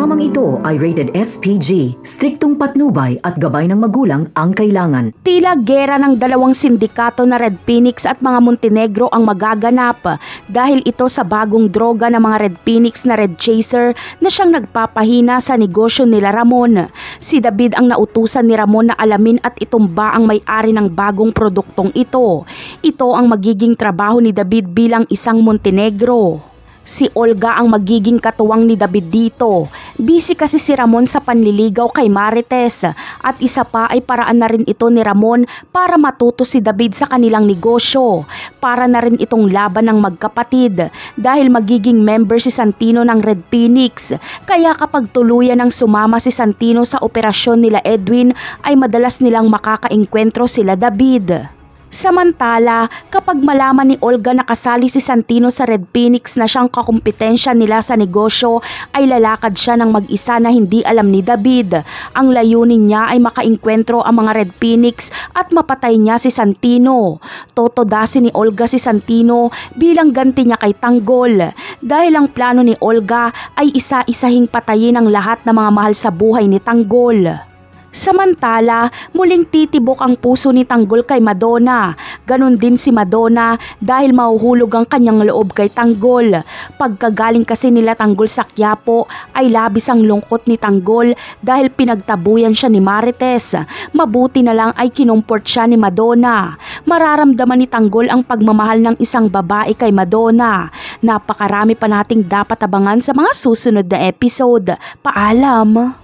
Programang ito ay rated SPG, striktong patnubay at gabay ng magulang ang kailangan. Tila gera ng dalawang sindikato na Red Phoenix at mga Montenegro ang magaganap dahil ito sa bagong droga ng mga Red Phoenix na Red Chaser na siyang nagpapahina sa negosyo nila Ramon. Si David ang nautusan ni Ramon na alamin at itumba ang may-ari ng bagong produktong ito. Ito ang magiging trabaho ni David bilang isang Montenegro. Si Olga ang magiging katuwang ni David dito. Busy kasi si Ramon sa panliligaw kay Marites at isa pa ay paraan na rin ito ni Ramon para matuto si David sa kanilang negosyo. Para na rin itong laban ng magkapatid dahil magiging member si Santino ng Red Phoenix. Kaya kapag tuluyan ng sumama si Santino sa operasyon nila Edwin ay madalas nilang makakaengkwentro sila David. Samantala, kapag malaman ni Olga na kasali si Santino sa Red Phoenix na siyang kakumpetensya nila sa negosyo, ay lalakad siya ng mag-isa na hindi alam ni David. Ang layunin niya ay makaengkwentro ang mga Red Phoenix at mapatay niya si Santino. Totodasin ni Olga si Santino bilang ganti niya kay Tanggol. Dahil ang plano ni Olga ay isa-isahing patayin ang lahat ng mga mahal sa buhay ni Tanggol. Samantala, muling titibok ang puso ni Tanggol kay Madonna. Ganon din si Madonna dahil mahuhulog ang kanyang loob kay Tanggol. Pagkagaling kasi nila Tanggol sa Quiapo ay labis ang lungkot ni Tanggol dahil pinagtabuyan siya ni Marites. Mabuti na lang ay kinumport siya ni Madonna. Mararamdaman ni Tanggol ang pagmamahal ng isang babae kay Madonna. Napakarami pa nating dapat abangan sa mga susunod na episode. Paalam!